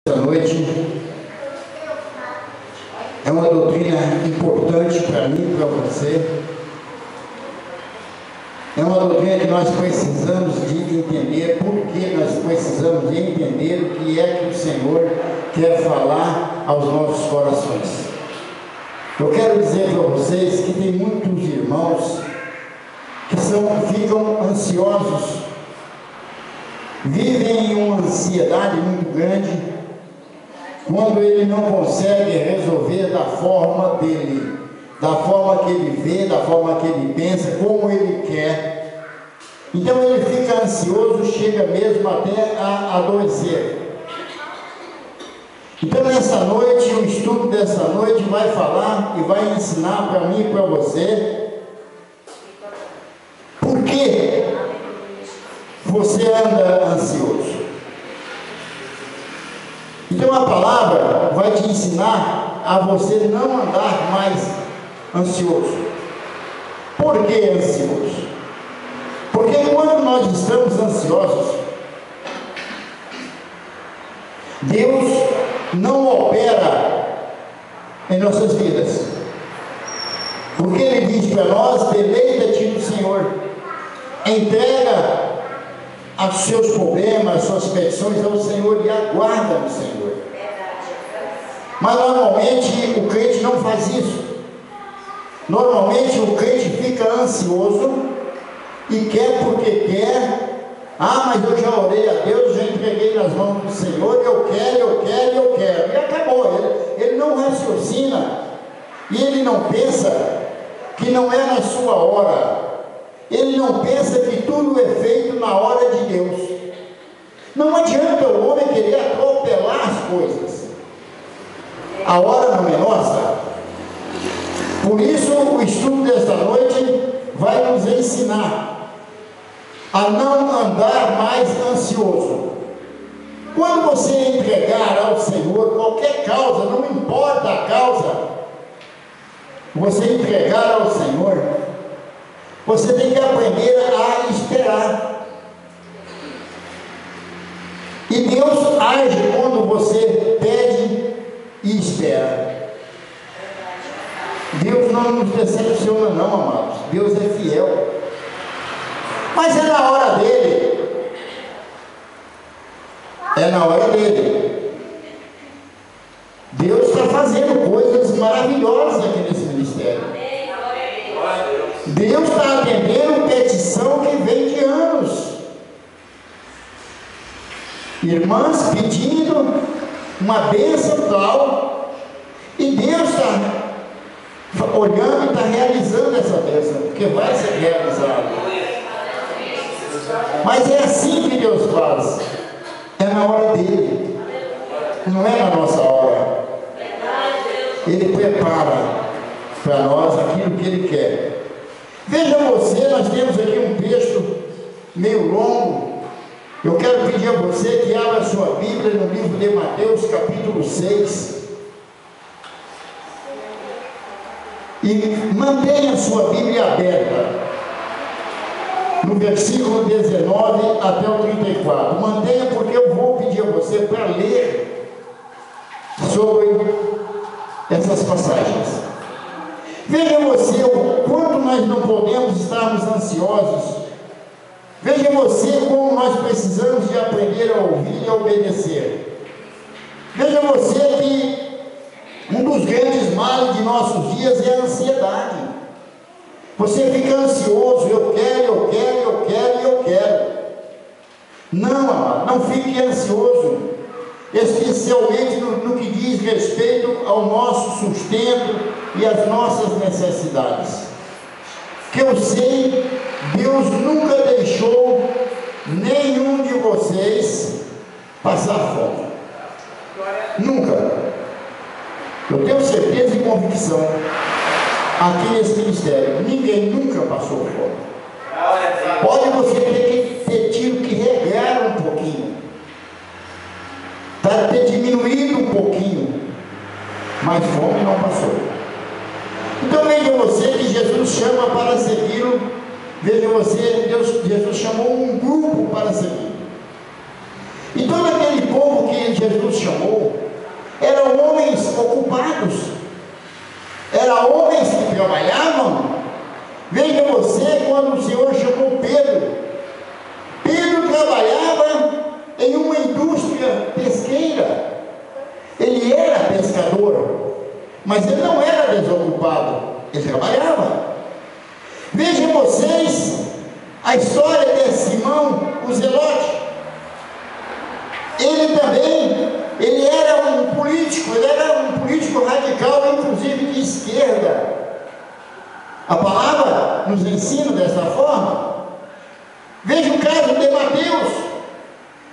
Essa noite é uma doutrina importante para mim e para você. É uma doutrina que nós precisamos de entender, porque nós precisamos de entender o que é que o Senhor quer falar aos nossos corações. Eu quero dizer para vocês que tem muitos irmãos que ficam ansiosos, vivem em uma ansiedade muito grande, quando ele não consegue resolver da forma dele, da forma que ele vê, da forma que ele pensa, como ele quer. Então ele fica ansioso, chega mesmo até a adoecer. Então nessa noite, o estudo dessa noite vai falar e vai ensinar para mim e para você por que você anda ansioso. Então a palavra vai te ensinar a você não andar mais ansioso. Por que ansioso? Porque quando nós estamos ansiosos, Deus não opera em nossas vidas. Porque Ele diz para nós: deleita-te no Senhor, entrega os seus problemas, as suas petições ao Senhor e aguarda no Senhor. Mas normalmente o crente não faz isso. Normalmente o crente fica ansioso e quer porque quer. Mas eu já orei a Deus, já entreguei nas mãos do Senhor, eu quero, e acabou. Ele não raciocina, e ele não pensa que não é na sua hora. Ele não pensa que tudo é feito na hora de Deus. Não adianta o homem querer atropelar as coisas. A hora não é nossa. Por isso o estudo desta noite vai nos ensinar a não andar mais ansioso. Quando você entregar ao Senhor qualquer causa, não importa a causa, você entregar ao Senhor, você tem que aprender a esperar. E Deus age quando você pede e espera. Deus não nos decepciona não, amados. Deus é fiel. Mas é na hora dele. É na hora dele. Deus está fazendo coisas maravilhosas aqui nesse ministério. Deus está atendendo petição que vem de anos. Irmãs pedindo uma bênção tal, e Deus está olhando e está realizando essa bênção, porque vai ser realizado. Mas é assim que Deus faz. É na hora dele, não é na nossa hora. Ele prepara para nós aquilo que Ele quer. Veja você, nós temos aqui um texto meio longo. Eu quero pedir a você que abra a sua Bíblia no livro de Mateus, capítulo 6. E mantenha a sua Bíblia aberta no versículo 19 até o 34. Mantenha, porque eu vou pedir a você para ler sobre essas passagens. Veja você o quanto nós não podemos estarmos ansiosos. Veja você como nós precisamos de aprender a ouvir e a obedecer. Veja você que um dos grandes males de nossos dias é a ansiedade. Você fica ansioso, eu quero. Não, amado, não fique ansioso, especialmente no que diz respeito ao nosso sustento e às nossas necessidades. Que eu sei, Deus nunca deixou nenhum de vocês passar fome. Nunca. Eu tenho certeza e convicção, aqui nesse ministério, ninguém nunca passou fome. Pode você ter tido que regrar um pouquinho, ter diminuído um pouquinho, mas fome não passou. Então veja você que Jesus chama para segui-lo. Veja você, Jesus chamou um grupo para seguir. E todo aquele povo que Jesus chamou eram homens ocupados, eram homens que trabalhavam. Veja você, quando o Senhor chamou Pedro, Pedro trabalhava em uma indústria pesqueira. Ele era pescador, mas ele não era desocupado, ele trabalhava. Vejam vocês a história de Simão, o Zelote. Ele também, ele era um político radical, inclusive de esquerda. A palavra nos ensina dessa forma. Veja o caso de Mateus.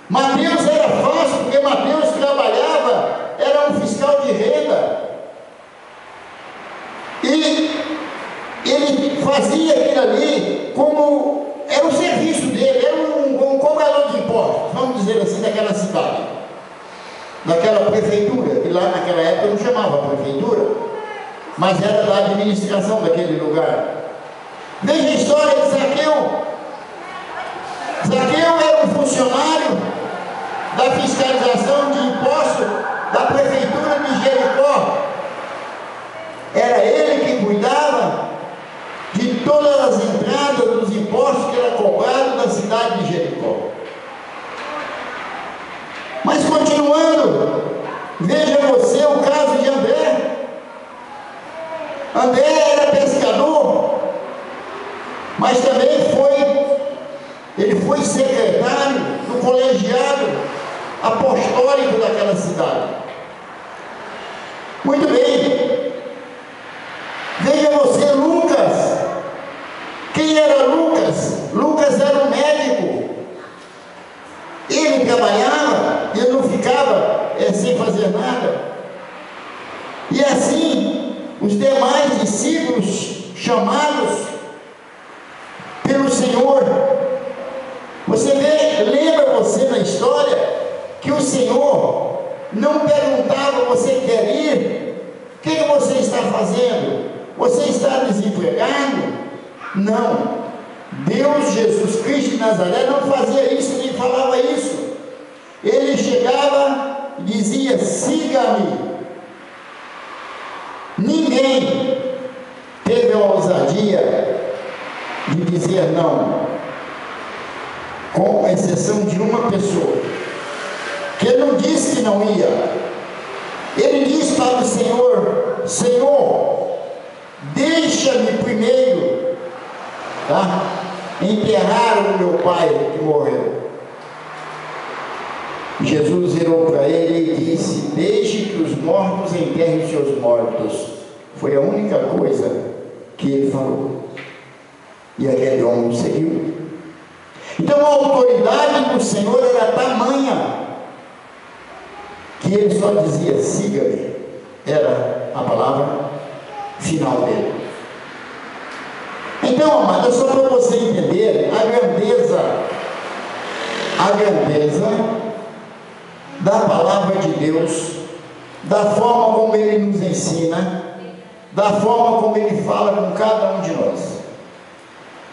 Mateus era fácil, porque Mateus trabalhava, era um fiscal de renda, e ele fazia aquilo ali como era o serviço dele, era um cobrador de impostos, vamos dizer assim, daquela cidade, daquela prefeitura, que lá naquela época não chamava prefeitura, mas era da administração daquele lugar. Veja a história de Zaqueu. Zaqueu era um funcionário da fiscalização de impostos da prefeitura de Jericó. Era ele que cuidava de todas as entradas dos impostos que era cobrado na cidade de Jericó. Mas continuando, veja você o caso de André. André era pescador, mas também ele foi secretário do colegiado apostólico daquela cidade. Muito bem. Veja você Lucas. Quem era Lucas? Lucas era um médico. Ele trabalhava, ele não ficava sem fazer nada. E assim, os demais discípulos chamados pelo Senhor. Você vê, lembra você na história que o Senhor não perguntava: você quer ir? O que você está fazendo? Você está desempregado? Não. Deus, Jesus Cristo de Nazaré, não fazia isso, nem falava isso. Ele chegava e dizia: siga-me. Ninguém teve a ousadia de dizer não, com exceção de uma pessoa, que ele não disse que não ia. Ele disse para o Senhor: Senhor, deixa-me primeiro enterrar o meu pai que morreu. Jesus virou para ele e disse: deixe que os mortos enterrem seus mortos. Foi a única coisa que ele falou, e aquele homem seguiu. Então a autoridade do Senhor era tamanha que ele só dizia: siga-me. Era a palavra final dele. Então, amada, só para você entender a grandeza da palavra de Deus, da forma como ele nos ensina, da forma como ele fala com cada um de nós.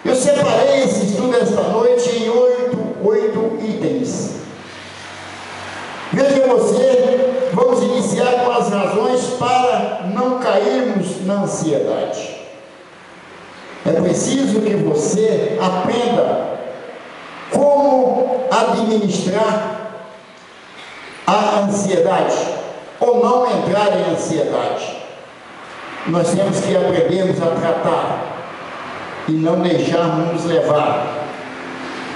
Eu separei esse estudo esta noite em oito itens. Veja você, vamos iniciar com as razões para não cairmos na ansiedade. É preciso que você aprenda como administrar a ansiedade, ou não entrar em ansiedade. Nós temos que aprendermos a tratar e não deixarmos nos levar.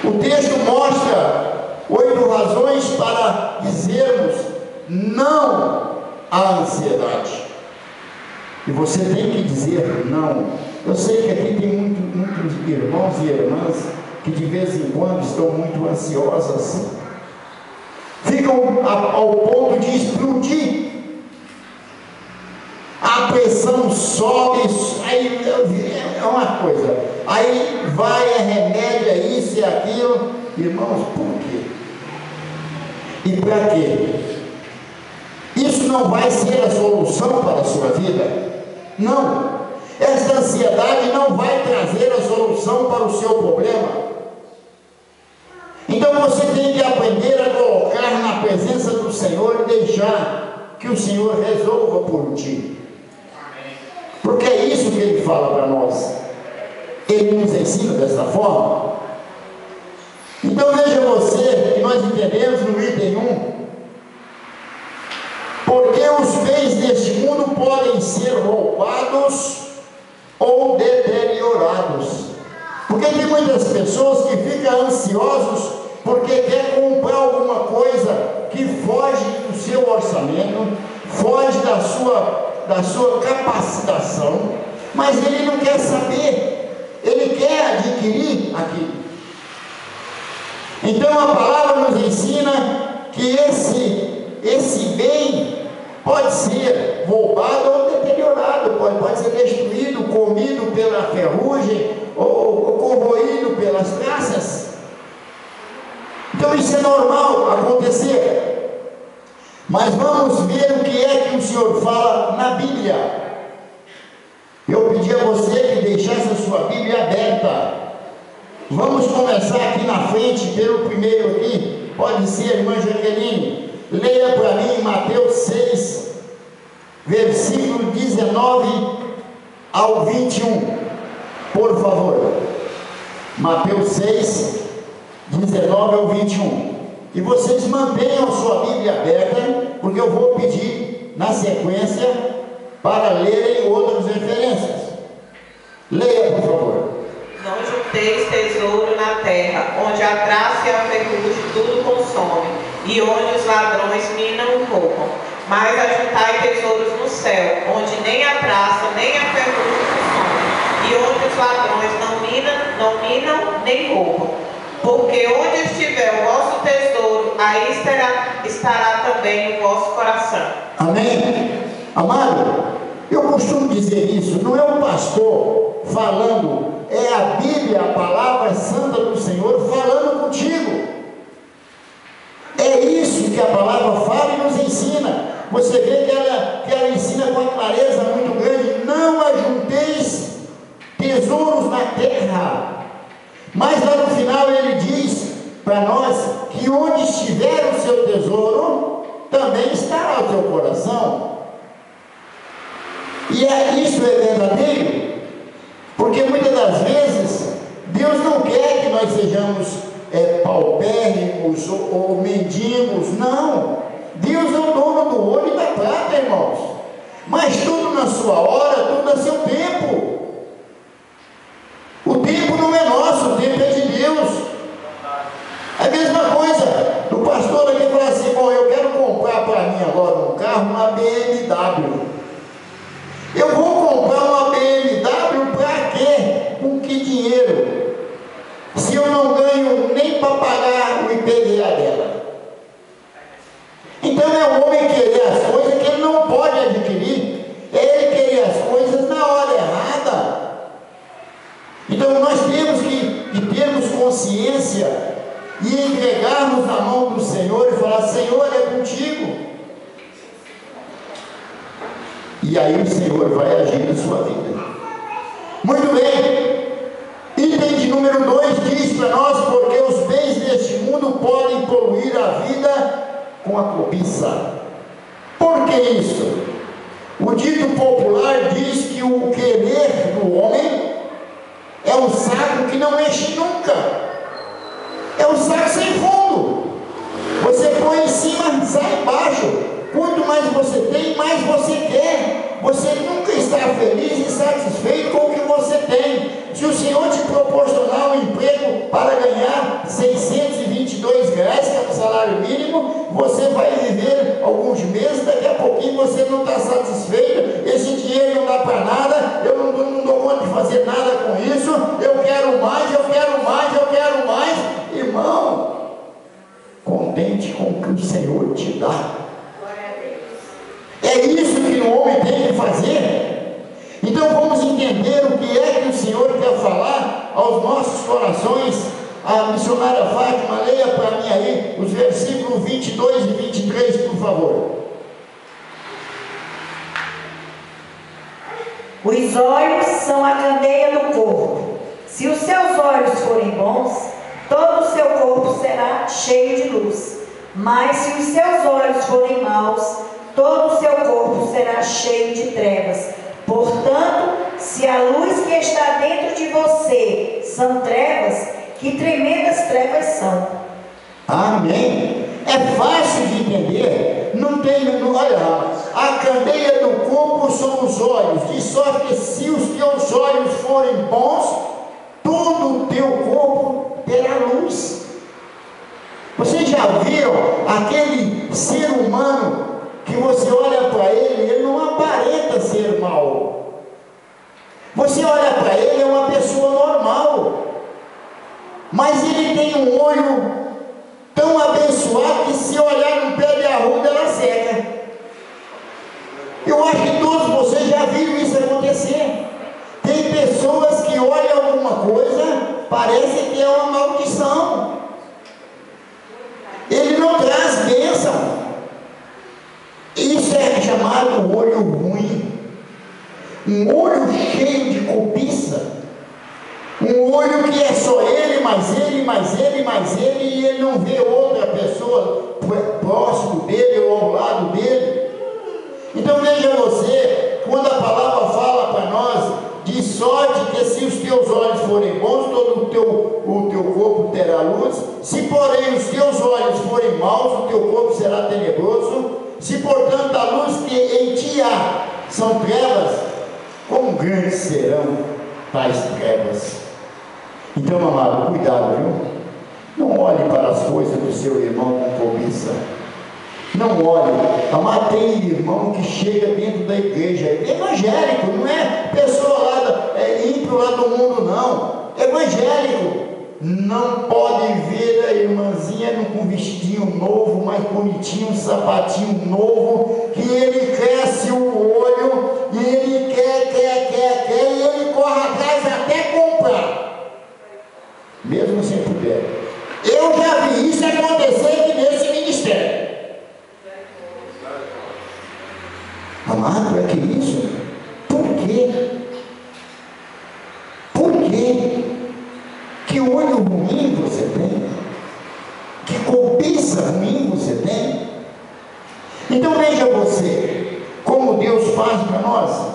O texto mostra 8 razões para dizermos não à ansiedade. E você tem que dizer não. Eu sei que aqui tem muitos irmãos e irmãs que de vez em quando estão muito ansiosas, ficam ao ponto de explodir. A pressão sobe, aí é uma coisa, aí vai, é remédio, é isso e aquilo. Irmãos, por quê? E para quê? Isso não vai ser a solução para a sua vida. Não. Esta ansiedade não vai trazer a solução para o seu problema. Então você tem que aprender a colocar chegar na presença do Senhor e deixar que o Senhor resolva por ti. Porque é isso que Ele fala para nós. Ele nos ensina dessa forma. Então veja você, que nós entendemos no item 1, porque os bens deste mundo podem ser roubados ou deteriorados. Porque tem muitas pessoas que ficam ansiosos porque quer comprar alguma coisa que foge do seu orçamento, foge da sua capacitação, mas ele não quer saber, ele quer adquirir aquilo. Então a palavra nos ensina que esse bem pode ser roubado ou deteriorado, pode ser destruído, comido pela ferrugem ou corroído pelas traças. Então isso é normal acontecer. Mas vamos ver o que é que o Senhor fala na Bíblia. Eu pedi a você que deixasse a sua Bíblia aberta. Vamos começar aqui na frente, pelo primeiro aqui, pode ser, irmã Jaqueline, leia para mim Mateus 6, versículo 19 ao 21, por favor. Mateus 6, 19 ao 21. E vocês mantenham sua Bíblia aberta, porque eu vou pedir, na sequência, para lerem outras referências. Leia, por favor. Não junteis tesouro na terra, onde a traça e a ferrugem tudo consome, e onde os ladrões minam e roubam. Mas ajuntai tesouros no céu, onde nem a traça nem a ferrugem consome, e onde os ladrões não minam nem roubam. Porque onde estiver o vosso tesouro, aí estará também o vosso coração. Amém? Amado, eu costumo dizer isso, não é o pastor falando, é a Bíblia, a palavra santa do Senhor falando contigo. É isso que a palavra fala e nos ensina. Você vê que ela ensina com uma clareza muito grande: não ajunteis tesouros na terra. Mas lá no final ele diz para nós que onde estiver o seu tesouro, também estará o seu coração. E isso é verdadeiro, porque muitas das vezes Deus não quer que nós sejamos paupérrimos ou mendigos. Não, Deus é o dono do ouro e da prata, irmãos, mas tudo na sua hora, tudo a seu tempo. O tempo não é nosso, o tempo é de Deus. É a mesma coisa do pastor aqui falar assim: bom, eu quero comprar para mim agora um carro, uma BMW. Eu vou comprar uma BMW para quê? Com que dinheiro? Se eu não ganho nem para pagar o IPVA dela. Então é o homem querer as coisas que ele não pode adquirir, é ele querer as coisas na hora errada. Então nós temos que termos consciência e entregarmos na mão do Senhor e falar: Senhor, é contigo. E aí o Senhor vai agir na sua vida. Muito bem. Item de número 2 diz para nós: porque os bens deste mundo podem poluir a vida com a cobiça. Por que isso? O dito popular diz que o querer do homem é um saco que não enche nunca. É um saco sem fundo. Você põe em cima, sai embaixo. Quanto mais você tem, mais você quer. Você nunca está feliz e satisfeito com o que você tem. Se o Senhor te proporcionar um emprego para ganhar R$622, que é o salário mínimo, você vai viver alguns meses, daqui a pouquinho você não está satisfeito, esse dinheiro não dá para nada, eu não dou conta de fazer nada com isso, eu quero mais, eu quero mais, eu quero mais. Irmão, contente com o que o Senhor te dá. É isso que o homem tem que fazer. Então vamos entender o que é que o Senhor quer falar aos nossos corações. A missionária Fátima, leia para mim aí os versículos 22 e 23, por favor. Os olhos são a candeia do corpo. Se os seus olhos forem bons, todo o seu corpo será cheio de luz. Mas se os seus olhos forem maus, todo o seu corpo será cheio de trevas. Portanto, se a luz que está dentro de você são trevas, que tremendas trevas são. Amém? É fácil de entender. Não tem, olha, a candeia do corpo são os olhos, de sorte que se os teus olhos forem bons, todo o teu corpo terá luz. Vocês já viram aquele ser humano que você olha para ele, ele não aparenta ser mau. Você olha para ele, é uma pessoa normal, mas ele tem um olho tão abençoado que se olhar no pé de arruda, ela seca. Eu acho que todos vocês já viram isso acontecer. Tem pessoas que olham alguma coisa, parece que é uma maldição. Ele não traz bênção. Isso é chamado olho ruim. Um olho cheio de cobiça. Um olho que é só ele, mais ele, mais ele, mais ele, e ele não vê outra pessoa próximo dele ou ao lado dele. Então veja você, quando a palavra fala para nós, de sorte que se os teus olhos forem bons, todo o teu corpo terá luz. Se porém os teus olhos forem maus, o teu corpo será tenebroso. Se portanto a luz que em ti há são trevas, quão grandes serão tais trevas. Então, amado, cuidado, viu? Não olhe para as coisas do seu irmão com cobiça. Não olhe. Amado, tem irmão que chega dentro da igreja, evangélico, não é pessoa lá, ímpio lá do mundo, não. Evangélico. Não pode ver a irmãzinha com um vestidinho novo, mais bonitinho, um sapatinho novo, que ele cresce o olho, e ele quer, e ele corre atrás até comprar, mesmo sem puder. Eu já vi isso acontecer aqui nesse ministério. Amado, é que isso? Por quê? Por quê? Que olho ruim você tem? Que cobiça ruim você tem? Então veja você, como Deus faz para nós.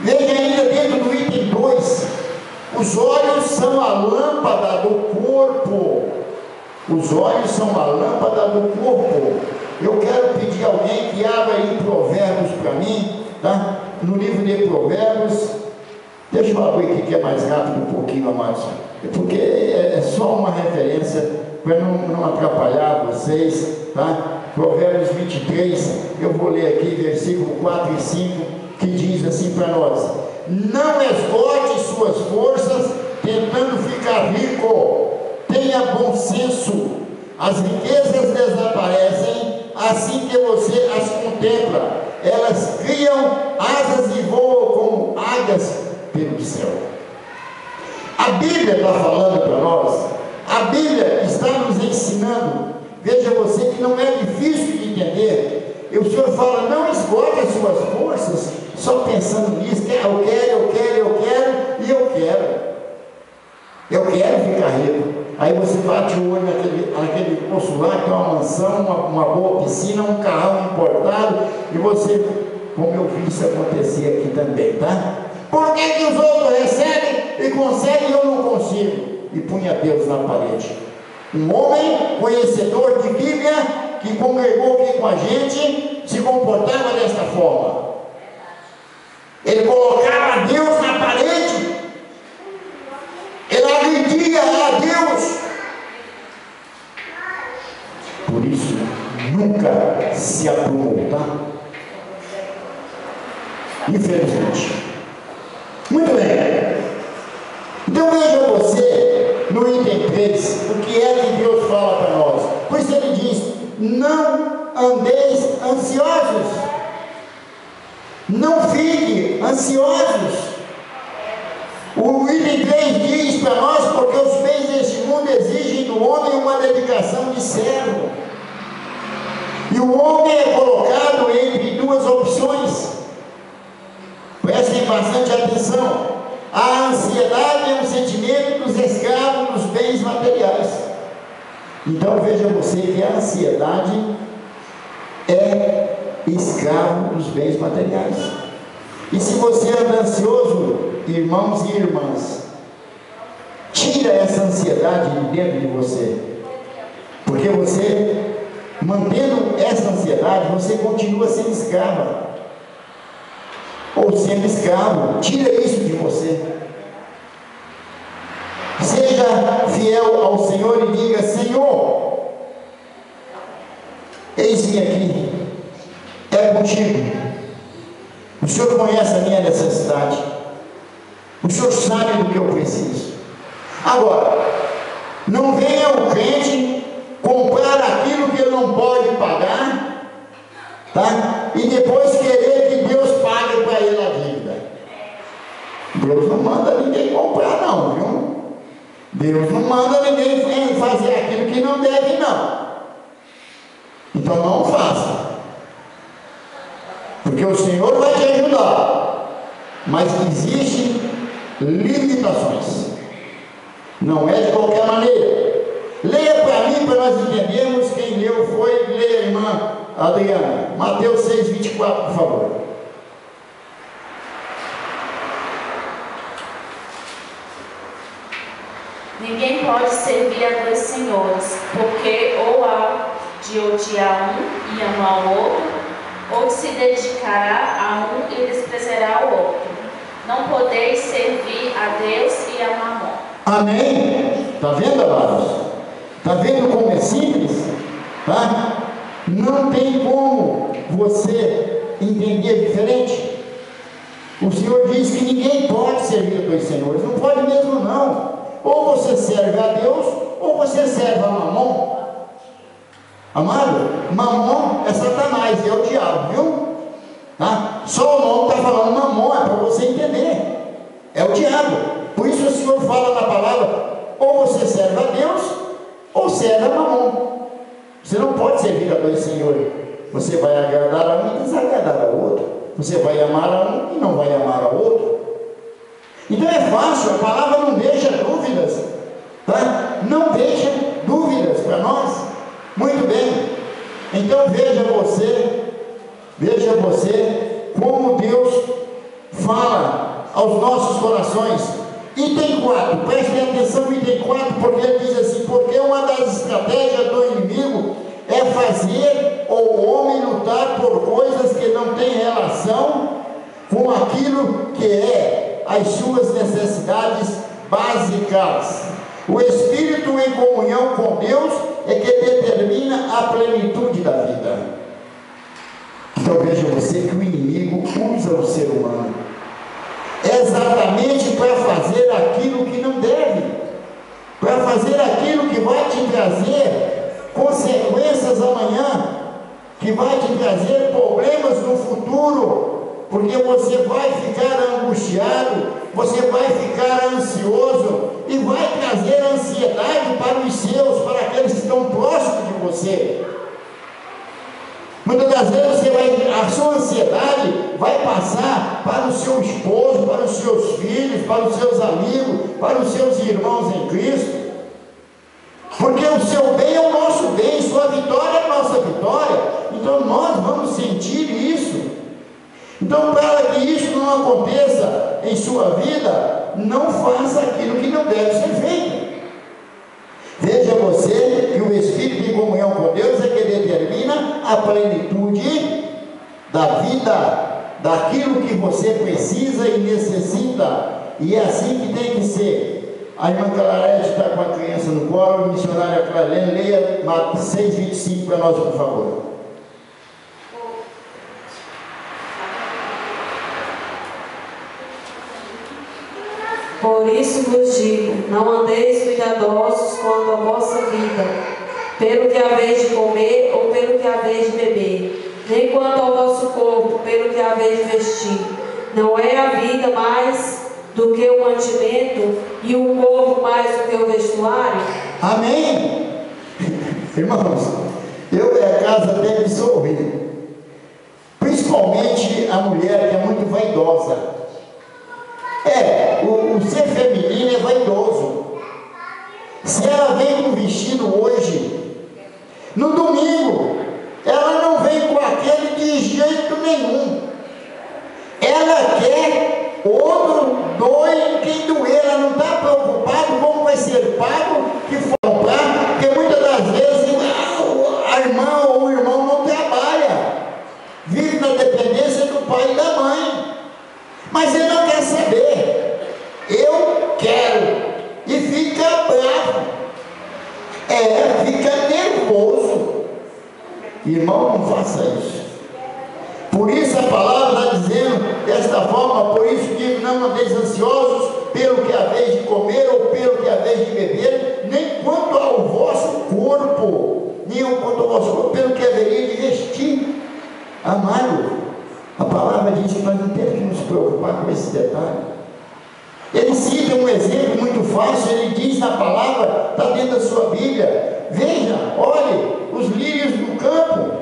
Veja ainda dentro do item 2, os olhos são a lâmpada do corpo. Os olhos são a lâmpada do corpo. Eu quero pedir a alguém que abra aí Provérbios para mim, tá? No livro de Provérbios, deixa eu abrir aqui que é mais rápido um pouquinho, amados, porque é só uma referência para não atrapalhar vocês, tá? Provérbios 23, eu vou ler aqui versículo 4 e 5, que diz assim para nós: não esgote suas forças tentando ficar rico, tenha bom senso, as riquezas desaparecem assim que você as contempla, elas criam asas e voam como águias pelo céu. A Bíblia está falando para nós, a Bíblia está nos ensinando. Veja você que não é difícil de entender. E o Senhor fala: não esgote as suas forças só pensando nisso, que eu quero e eu quero. Eu quero ficar rico. Aí você bate o olho naquele poço lá, que é uma mansão, uma boa piscina, um carrão importado, e você, como eu vi isso acontecer aqui também, tá? Por que os outros recebem e conseguem e eu não consigo? E punha Deus na parede. Um homem conhecedor de Bíblia, que congregou aqui com a gente, se comportava desta forma. Ele colocava Deus na parede, ele agredia a Deus. Por isso, nunca se aprumou, tá? Infelizmente. Muito bem. Então veja você, no item 3, o que é que Deus fala para nós. Por isso ele diz: não andeis ansiosos. Não fique ansiosos. O item 3 diz para nós: porque os bens deste mundo exigem do homem uma dedicação de servo. E o homem é colocado entre duas opções. Prestem bastante atenção. A ansiedade é um sentimento dos escravos dos bens materiais. Então veja você que a ansiedade é escravo dos bens materiais. E se você anda ansioso, irmãos e irmãs, tira essa ansiedade de dentro de você, porque você, mantendo essa ansiedade, você continua sendo escrava, ou sendo escravo. Tira isso de você. Seja fiel ao Senhor e diga: Senhor, eis-me aqui, é contigo. O Senhor conhece a minha necessidade, o Senhor sabe do que eu preciso. Agora, não venha o crente comprar aquilo que ele não pode pagar, tá? E depois querer que Deus pague para ele a dívida. Deus não manda ninguém comprar não, viu? Deus não manda ninguém fazer aquilo que não deve não. Então não faça, porque o Senhor vai te ajudar, mas existem limitações, não é de qualquer maneira. Leia para mim, para nós entendermos. Quem leu foi, leia a irmã Adriana, Mateus 6:24, por favor. Ninguém pode servir a dois senhores, porque ou há de odiar um e amar o outro, ou se dedicará a um e desprezará o outro. Não podeis servir a Deus e a Mamon. Amém? Está vendo, amados? Está vendo como é simples? Tá? Não tem como você entender diferente. O Senhor diz que ninguém pode servir a dois senhores. Não pode mesmo não. Ou você serve a Deus, ou você serve a Mamon. Amado, Mamon é Satanás, é o diabo, viu? Tá? Só o nome está falando Mamon, é para você entender. É o diabo. Por isso o Senhor fala na palavra: ou você serve a Deus, ou serve a Mamon. Você não pode servir a dois senhores. Você vai agradar a um e desagradar ao outro. Você vai amar a um e não vai amar ao outro. Então é fácil, a palavra não deixa dúvidas, tá? Não deixa dúvidas para nós. Muito bem. Então veja você como Deus fala aos nossos corações. Item 4, prestem atenção, item 4, porque ele diz assim: porque uma das estratégias do inimigo é fazer o homem lutar por coisas que não têm relação com aquilo que é as suas necessidades básicas. O Espírito em comunhão com Deus é que determina a plenitude da vida. Então veja você que o inimigo usa o ser humano exatamente para fazer aquilo que não deve, para fazer aquilo que vai te trazer consequências amanhã, que vai te trazer problemas no futuro, porque você vai ficar angustiado, você vai ficar ansioso e vai trazer ansiedade para os seus, para aqueles que estão próximos de você. Muitas das vezes a sua ansiedade vai passar para o seu esposo, para os seus filhos, para os seus amigos, para os seus irmãos em Cristo, porque o seu bem é o nosso bem, sua vitória é a nossa vitória. Então nós vamos sentir isso. Então, para que isso não aconteça em sua vida, não faça aquilo que não deve ser feito. Veja você que o Espírito em comunhão com Deus é que determina a plenitude da vida, daquilo que você precisa e necessita. E é assim que tem que ser. A irmã Clarete está com a criança no colo, a missionária Clarete, leia Mateus 6:25 para nós, por favor. Por isso vos digo, não andeis cuidadosos quanto à vossa vida, pelo que haveis de comer ou pelo que haveis de beber, nem quanto ao vosso corpo, pelo que haveis de vestir. Não é a vida mais do que o mantimento, e o corpo mais do que o vestuário? Amém? Irmãos, eu e a casa deve sorrir, principalmente a mulher que é muito vaidosa. O ser feminino é vaidoso. Se ela vem com um vestido hoje nenhum. Ela quer outro doe quem doer. Ela não está preocupada como vai ser pago, que for comprar, porque muitas das vezes a irmã ou o irmão não trabalha, vive na dependência do pai e da mãe, mas ele não quer saber. Eu quero. E fica bravo, fica nervoso. Irmão, não faça isso. Por isso a palavra está dizendo desta forma: por isso digo, não andeis ansiosos pelo que haveis de comer ou pelo que haveis de beber, nem quanto ao vosso corpo, nem quanto ao vosso corpo, pelo que haveria de vestir. Amado, a palavra diz que nós não temos que nos preocupar com esse detalhe. Ele cita um exemplo muito fácil. Ele diz na palavra, está dentro da sua Bíblia: veja, olhe os lírios do campo,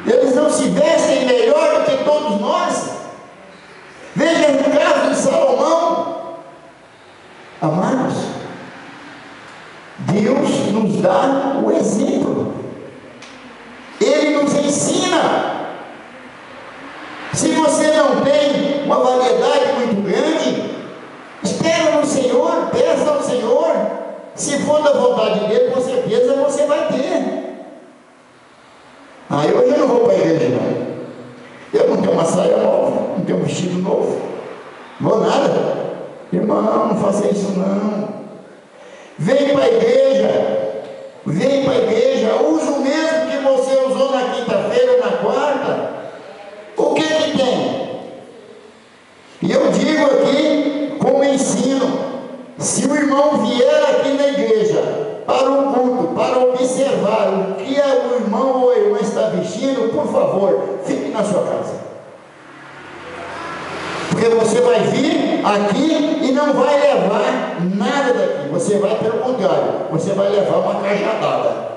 eles não se vestem melhor do que todos nós. Veja o caso de Salomão. Amados, Deus nos dá o exemplo, Ele nos ensina. Se você não tem uma variedade muito grande, espera no Senhor, peça ao Senhor. Se for da vontade dele, com certeza você vai ter. Hoje eu não vou para a igreja, não. Eu não tenho uma saia nova, não tenho um vestido novo, não vou nada. Irmão, não faça isso não. Vem para a igreja, usa o mesmo que você usou na quinta-feira ou na quarta. O que tem? E eu digo aqui como ensino: se o irmão vier aqui na igreja para um culto, para observar o que o irmão ou a irmã está vestindo, por favor, fique na sua casa. Porque você vai vir aqui e não vai levar nada daqui. Você vai, pelo contrário, você vai levar uma cajadada.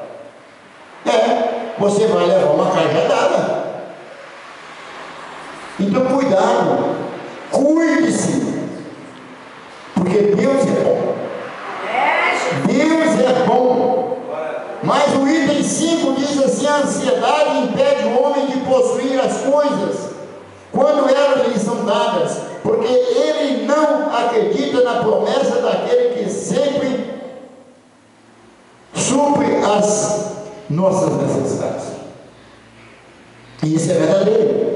Você vai levar uma cajadada. Então cuidado, cuide-se, porque Deus é bom. Deus é bom. Mas o item 5 diz assim: a ansiedade impede o homem de possuir as coisas quando elas lhe são dadas, porque ele não acredita na promessa daquele que sempre supre as nossas necessidades. E isso é verdadeiro.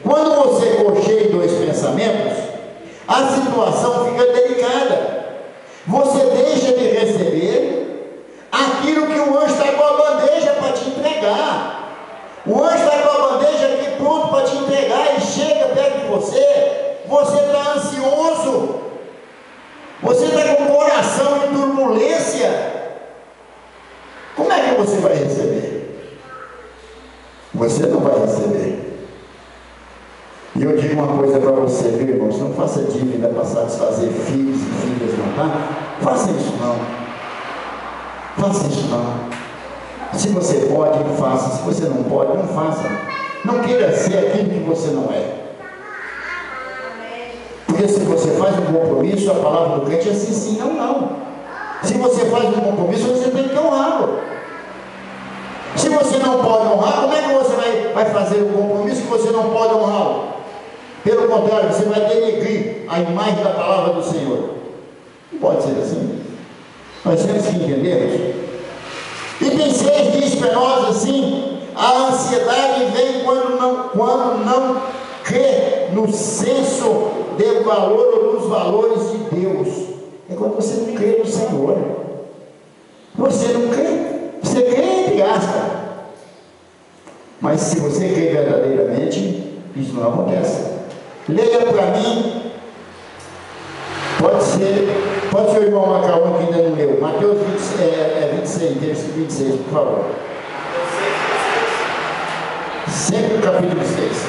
Quando você cocheia dois pensamentos, a situação fica delicada. Você deixa de receber aquilo que o anjo está com a bandeja para te entregar. O anjo está com a bandeja aqui pronto para te entregar, e chega perto de você. Você está ansioso, você está com o coração em turbulência. Como é que você vai receber? Você não vai receber. E eu digo uma coisa para você, viu, irmãos? Não faça dívida para satisfazer filhos e filhas, não, tá? Faça isso não. Faça isso não. Se você pode, faça. Se você não pode, não faça. Não queira ser aquilo que você não é. Porque se você faz um compromisso, a palavra do crente é sim, sim, não, não. Se você faz um compromisso, você tem que honrá-lo. Se você não pode honrar, como é que você vai fazer um compromisso que você não pode honrá-lo? Pelo contrário, você vai denegrir a imagem da palavra do Senhor. Não pode ser assim. Nós temos que entendermos. Item 6 diz para nós assim: a ansiedade vem quando não crê no senso de valor ou nos valores de Deus. É quando você não crê no Senhor. Você não crê. Você crê entre aspas. Mas se você crê verdadeiramente, isso não acontece. Leia para mim. Pode ser o irmão Macaúna que ainda não leu. Mateus 26, por favor. Sempre o capítulo 6.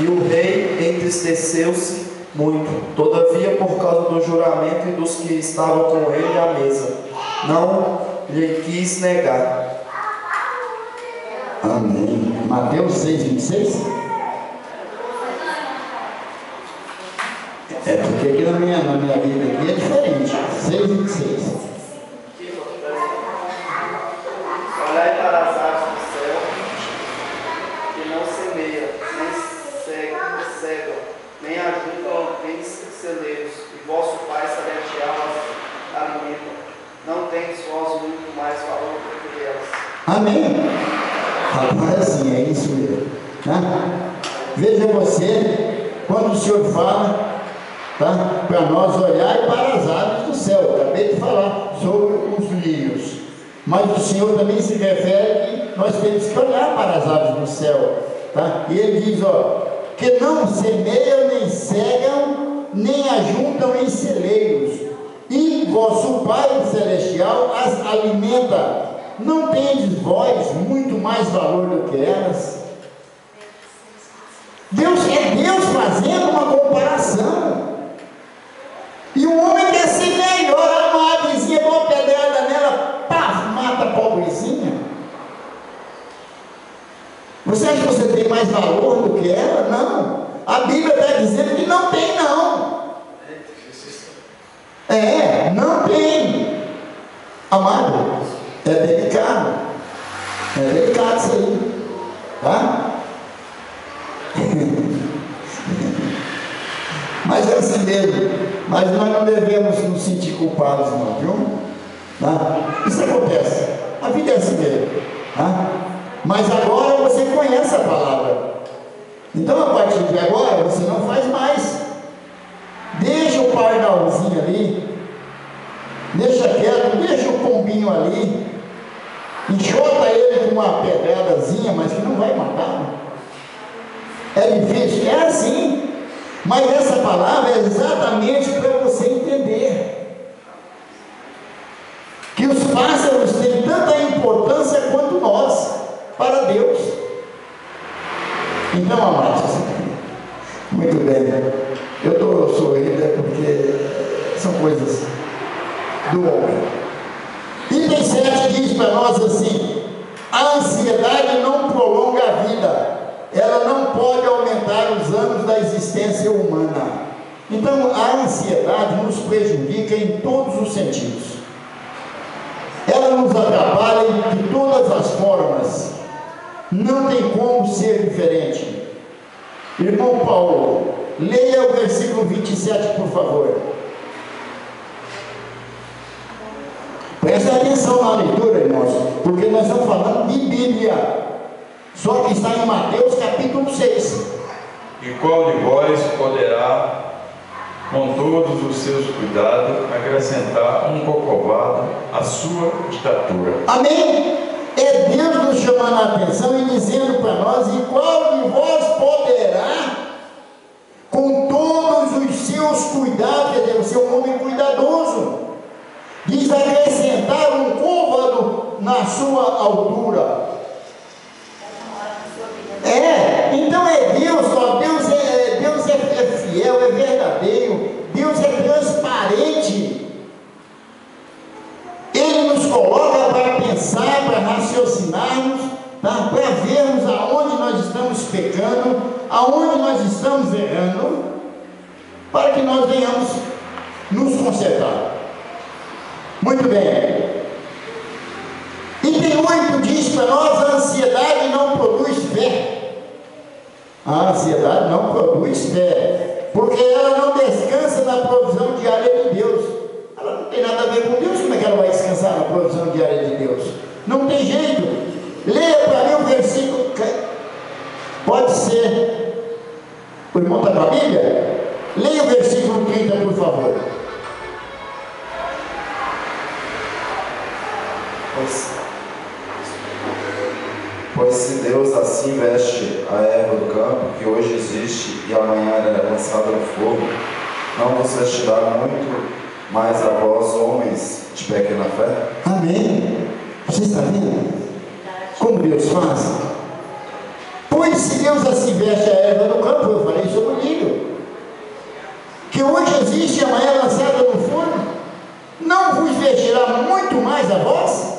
E o rei entristeceu-se muito, todavia, por causa do juramento e dos que estavam com ele à mesa, não lhe quis negar. Amém. Mateus 6, 26. É porque aqui na minha Bíblia aqui é diferente. 6, 26. Olhai para as Amém? Agora sim, é isso mesmo. Né? Veja você, quando o Senhor fala, tá, para nós olhar para as aves do céu. Eu acabei de falar sobre os lírios. Mas o Senhor também se refere que nós temos que olhar para as aves do céu. Tá? E ele diz, ó, que não semeiam, nem cegam, nem ajuntam em celeiros, e vosso Pai Celestial as alimenta. Não tendes vós muito mais valor do que elas? Deus fazendo uma comparação. E o homem quer ser melhor, uma avezinha, dá uma pedrada nela, pá, mata a pobrezinha. Você acha que você tem mais valor do que ela? Não. A Bíblia está dizendo que não tem, não. Não tem. Amado, é delicado. É delicado isso aí. Tá? Mas é assim mesmo. Mas nós não devemos nos sentir culpados, não, viu? Tá? Isso acontece. A vida é assim mesmo. Tá? Mas agora você conhece a palavra. Então, a partir de agora, você não faz mais. Deixa o pardalzinho ali. Deixa quieto, deixa o pombinho ali. Enxota ele com uma pedradazinha, mas que não vai matar. É difícil? É assim. Mas essa palavra é exatamente para você entender que os pássaros têm tanta importância quanto nós para Deus. Então, amados, muito bem, eu estou sorrindo porque são coisas do homem. Item 7 diz para nós assim: a ansiedade não prolonga a vida, ela não pode aumentar os anos da existência humana. Então, a ansiedade nos prejudica em todos os sentidos. Ela nos atrapalha de todas as formas. Não tem como ser diferente. Irmão Paulo, leia o versículo 27, por favor. Presta atenção na leitura, irmãos, porque nós estamos falando de Bíblia. Só que está em Mateus capítulo 6. E qual de vós poderá, com todos os seus cuidados, acrescentar um cocovado à sua estatura? Amém? É Deus nos chamando a atenção e dizendo para nós: e qual de vós poderá, com todos os seus cuidados, quer dizer, ser um homem cuidadoso, diz, acrescentar um côvado na sua altura. Então é Deus, ó, Deus é fiel, é verdadeiro, Deus é transparente. Ele nos coloca para pensar, para raciocinarmos, tá? Para vermos aonde nós estamos pecando, aonde nós estamos errando, para que nós venhamos nos consertar. Muito bem. Item 8 diz para nós: a ansiedade não produz fé. A ansiedade não produz fé, porque ela não descansa na provisão diária de Deus. Ela não tem nada a ver com Deus. Como é que ela vai descansar na provisão diária de Deus? Não tem jeito. Leia para mim o versículo. Pode ser. O irmão está com a Bíblia? Leia o versículo 30, por favor. Pois se Deus assim veste a erva do campo, que hoje existe e amanhã é lançada no fogo, não vos vestirá muito mais a vós, homens de pequena fé? Amém? Você está vendo como Deus faz? Pois se Deus assim veste a erva do campo, eu falei sobre o lírio, que hoje existe e amanhã é lançada no forno, não vos vestirá muito mais a vós?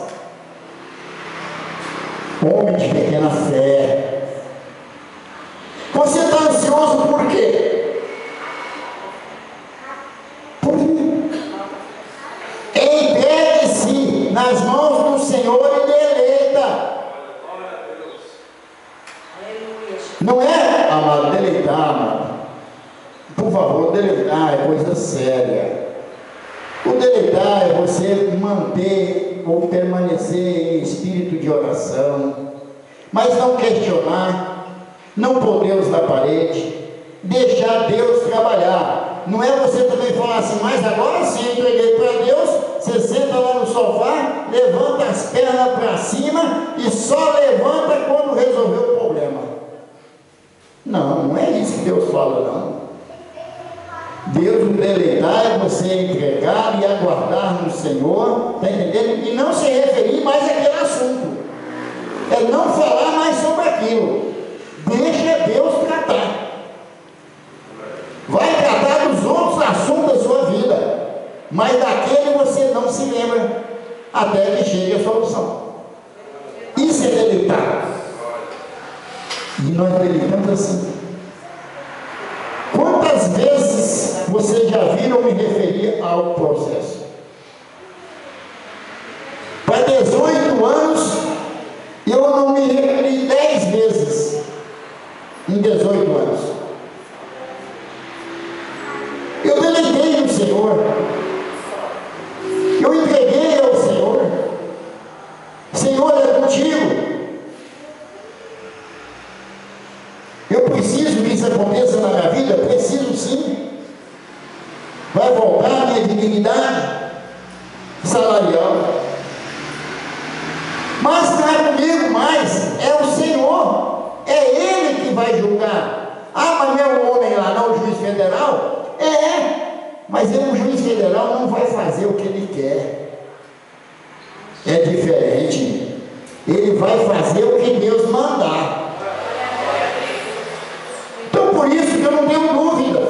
Homem de pequena fé. Você está ansioso por quê? Por quê? Entregue-se nas mãos do Senhor e deleita. Não é, amado, deleitar, amado. Por favor, deleitar é coisa séria. O deleitar é você manter ou permanecer em espírito de oração, mas não questionar, não pôr Deus na parede, deixar Deus trabalhar. Não é você também falar assim, mas agora sim, entreguei para Deus. Você senta lá no sofá, levanta as pernas para cima e só levanta quando resolveu o problema. Não, não é isso que Deus fala, não. Deus o deleitar é você entregar e aguardar no Senhor, está entendendo? E não se referir mais àquele assunto. É não falar mais sobre aquilo. Deixa Deus tratar. Vai tratar dos outros assuntos da sua vida, mas daquele você não se lembra até que chegue a solução. Isso é deleitar. E nós deleitamos assim. Quantas vezes vocês já viram me referir ao processo? Para 18 anos, eu não me referi 10 vezes em 18 anos. Eu deleitei no Senhor. Eu entreguei ao Senhor. Senhor, é contigo. Eu preciso que isso aconteça na minha vida? Preciso sim. Vai voltar a minha dignidade salarial. Mas não é comigo mais, é o Senhor. É Ele que vai julgar. Ah, mas não é o homem lá, não, o juiz federal? Mas o juiz federal não vai fazer o que ele quer. É diferente. Ele vai fazer o que Deus mandar. Então, por isso que eu não tenho dúvida.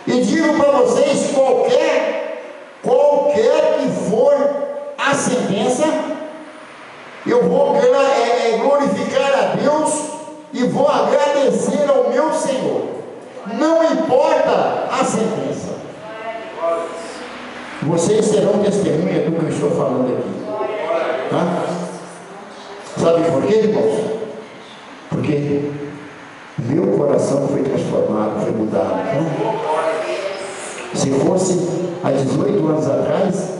E digo para vocês, qualquer que for a sentença, eu vou glorificar a Deus e vou agradecer ao meu Senhor. Não importa a sentença. Vocês serão testemunha do que eu estou falando aqui. Tá? Sabe por quê, irmãos? Porque meu coração foi transformado, foi mudado. Né? Se fosse há 18 anos atrás,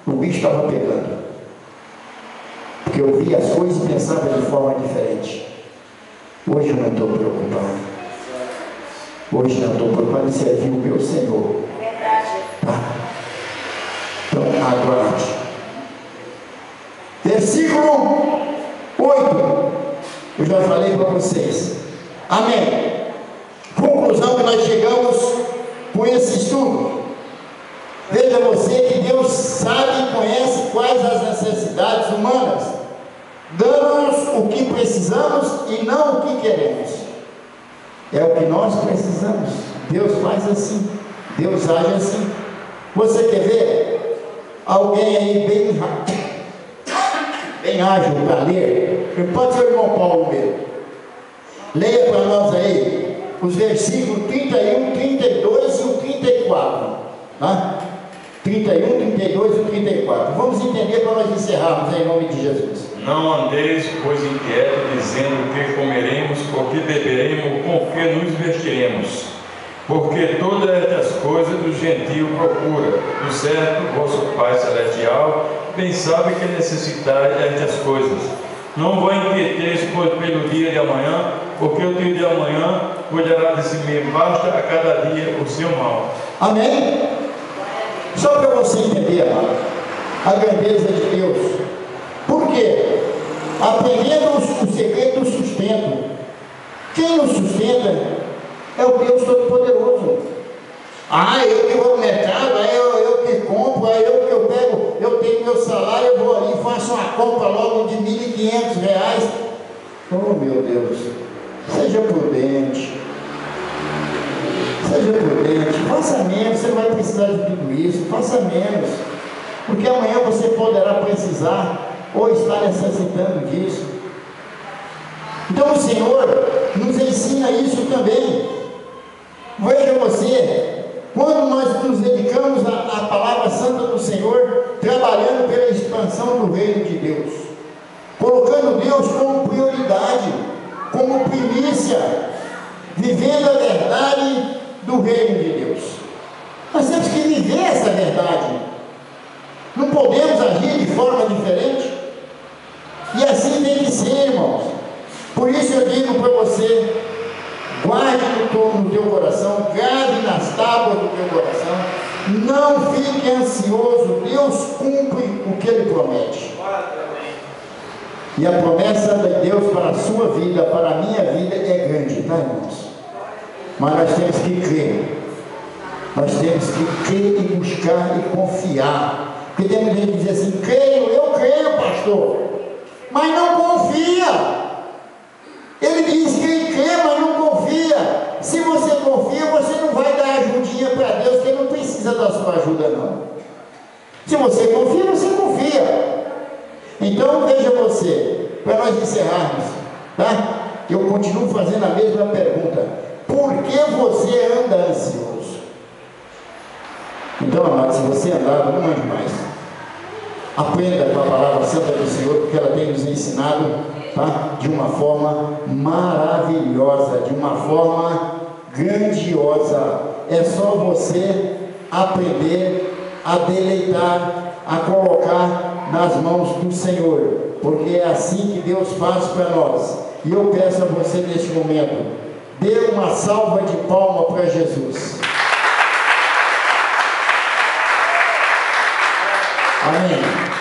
o bicho estava pegando. Porque eu via as coisas e pensava de forma diferente. Hoje eu não estou preocupado. Hoje eu não estou preocupado em servir o meu Senhor. Tá? Então, aguarde. Versículo 8. Eu já falei para vocês. Amém. Conclusão que nós chegamos com esse estudo. Veja você que Deus sabe e conhece quais as necessidades humanas, dando-nos o que precisamos e não o que queremos. É o que nós precisamos. Deus faz assim. Deus age assim. Você quer ver alguém aí bem ágil para ler? Pode ser o irmão Paulo mesmo. Leia para nós aí os versículos 31, 32 e o 34. Tá? 31, 32 e 34. Vamos entender para nós encerrarmos em nome de Jesus. Não andeis, pois, inquietos, dizendo o que comeremos, o que beberemos, com o que nos vestiremos. Porque todas estas coisas do gentio procura, do certo vosso Pai Celestial, bem sabe que necessitais destas coisas. Não vos inquieteis, pois, pelo dia de amanhã, porque o dia de amanhã cuidará de si mesmo, basta a cada dia o seu mal. Amém? Só para você entender, amado, a grandeza de Deus. Por quê? Aprendendo o segredo do sustento. Quem nos sustenta é o Deus Todo-Poderoso. Eu que vou no mercado, eu que compro, eu que eu pego, eu tenho meu salário, eu vou ali e faço uma compra logo de R$1.500. Oh, meu Deus, seja prudente. Seja prudente, faça menos, você não vai precisar de tudo isso, faça menos, porque amanhã você poderá precisar ou estar necessitando disso. Então o Senhor nos ensina isso também. Veja você, quando nós nos dedicamos à palavra santa do Senhor, trabalhando pela expansão do reino de Deus, colocando Deus como prioridade, como primícia, vivendo a verdade do reino de Deus. Nós temos que viver essa verdade. Não podemos agir de forma assim tem que ser, irmãos. Por isso eu digo para você, guarde no teu coração, guarde nas tábuas do teu coração, não fique ansioso, Deus cumpre o que Ele promete. E a promessa de Deus para a sua vida, para a minha vida é grande, tá, irmãos? Mas nós temos que crer. Nós temos que crer e buscar e confiar. Porque tem muita gente que diz assim, eu creio, pastor, mas não confia. Ele diz que crê, mas não confia. Se você confia, você não vai dar ajudinha para Deus, que Ele não precisa da sua ajuda, não. Se você confia, você confia. Então veja você, para nós encerrarmos, tá? Eu continuo fazendo a mesma pergunta. Por que você anda ansioso? Então, amado, se você andar, não ande mais. Aprenda com a palavra santa do Senhor, porque ela tem nos ensinado, tá? De uma forma maravilhosa, de uma forma grandiosa. É só você aprender a deleitar, a colocar nas mãos do Senhor, porque é assim que Deus faz para nós. E eu peço a você neste momento, dê uma salva de palmas para Jesus. Amém.